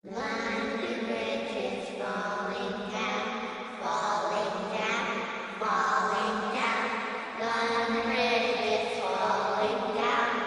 London Bridge is falling down, falling down, falling down. London Bridge is falling down.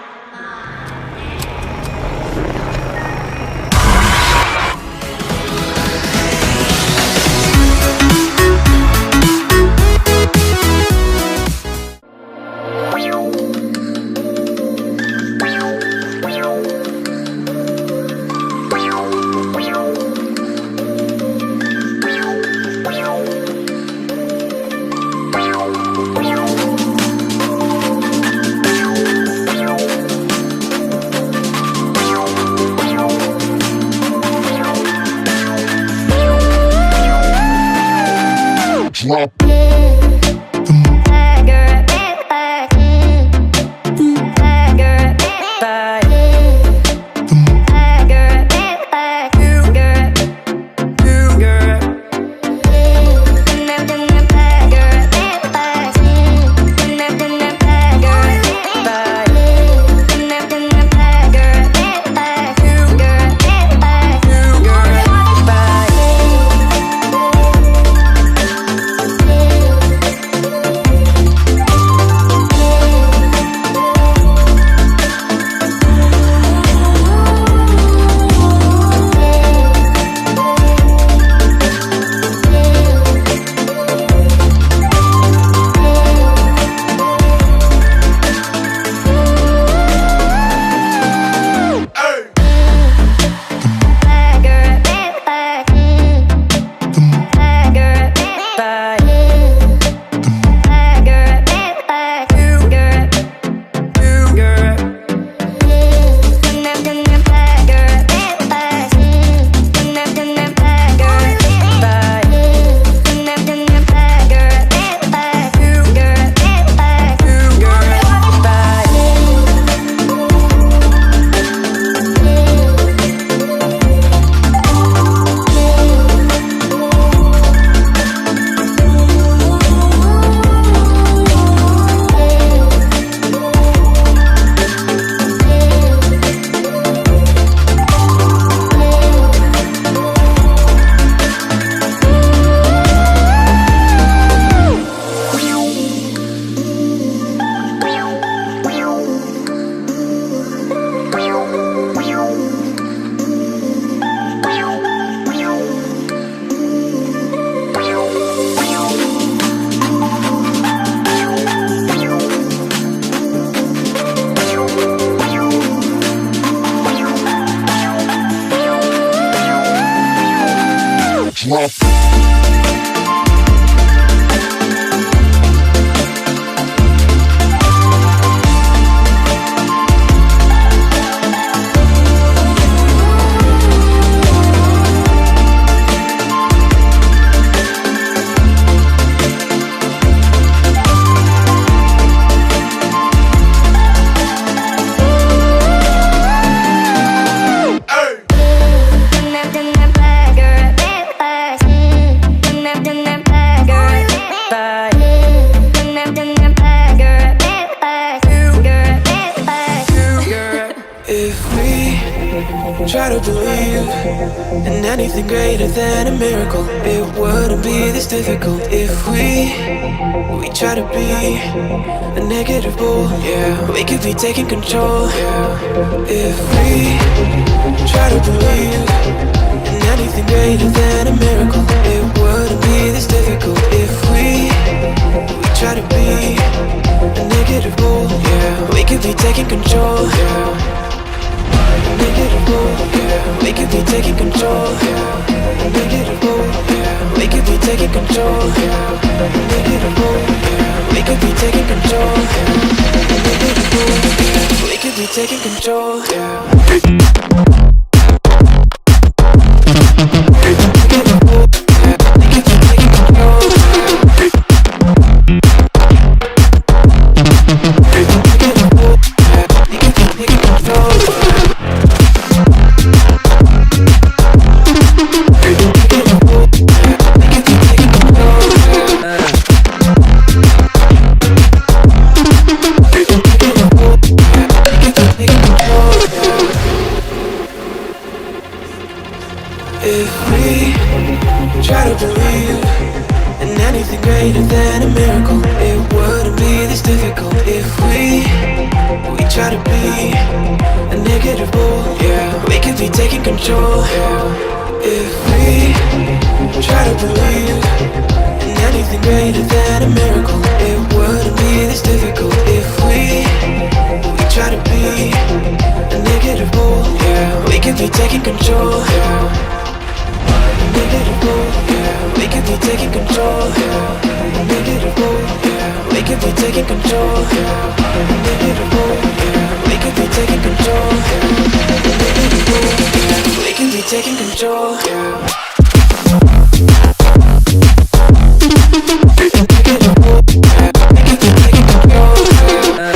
Drop. Drop. Try to believe in anything greater than a miracle. It wouldn't be this difficult if we try to be a negative bull. Yeah, we could be taking control. Yeah, if we try to believe in anything greater than a miracle. It wouldn't be this difficult if we try to be a negative bull. Yeah, we could be taking control. Yeah. Negative bull, yeah. We could be taking control, yeah. Negative bull, yeah. We could be taking control, yeah. Negative bull, yeah. We could be taking control, yeah. Negative bull, yeah. We could be taking control, yeah. If we try to believe in anything greater than a miracle, it wouldn't be this difficult. If we try to be a negative bull, yeah, we could be taking control, yeah. If we try to believe in anything greater than a miracle, it wouldn't be this difficult. If we try to be a negative bull, yeah, we could be taking control, yeah. Negative bull, yeah, we could be taking control, yeah. Negative bull, yeah, we could be taking control, yeah. Negative bull, yeah, we could be taking control, yeah. Negative bull, yeah, we could be taking control, yeah. Negative bull, yeah, we could be taking control, yeah. Negative bull, yeah, we could be taking control, yeah.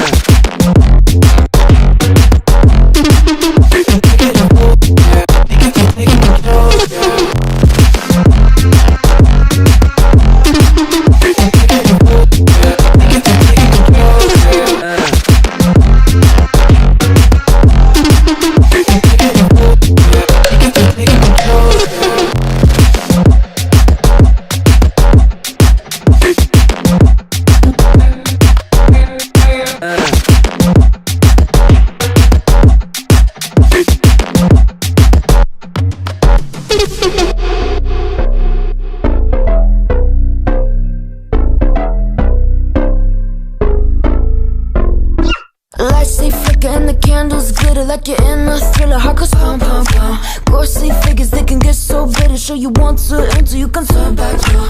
Lights they flicker and the candles glitter like you're in a thriller. Heart goes pum pum pum. Ghostly figures they can get so bitter. Sure you want to until you can turn back. You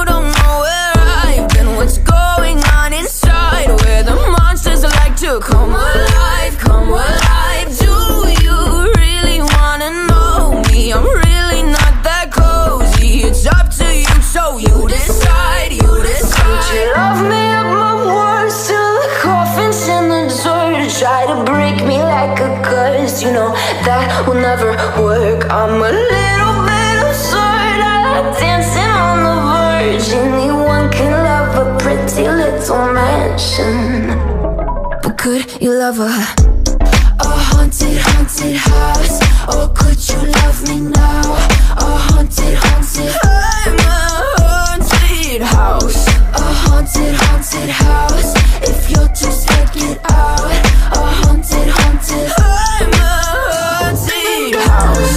don't know where I've been. What's going on inside? Where the monsters like to come alive, come alive. Do you really wanna know me? I'm really not that cozy. It's up to you, so you decide, you decide. Would you love me up my worst till the coffin's in the dirt? Try to break me like a curse, you know that will never work. I'm a little bit absurd. I like dancing on the verge. Anyone can love a pretty little mansion, but could you love a haunted, haunted house? Or could you love me now? A haunted, haunted, I'm a haunted house. A haunted, haunted house. If you're too scared, get out. A haunted, haunted, I'm a haunted house.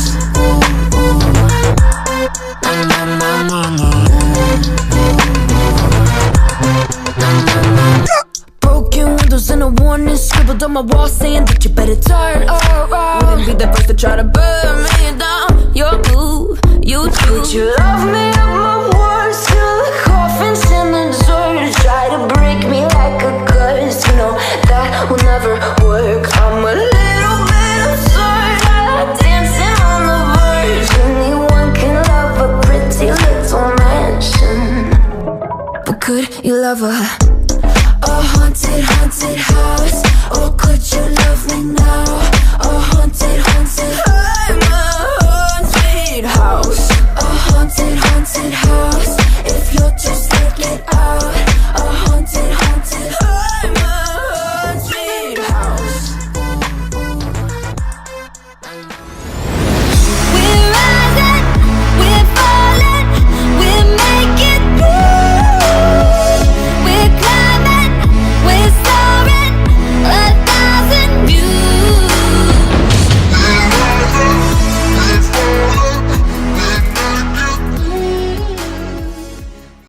Broken windows and a warning scribbled on my wall saying that you better turn around. Wouldn't be the first to try to burn me down. You're blue, you too. Would you love me at my worst till the coffin's in the dirt? Try to break me like a curse, you know that will never work. I'm a little bit absurd. I like dancing on the verge. Anyone can love a pretty little mansion, but could you love a haunted, haunted house? Or could you love me now?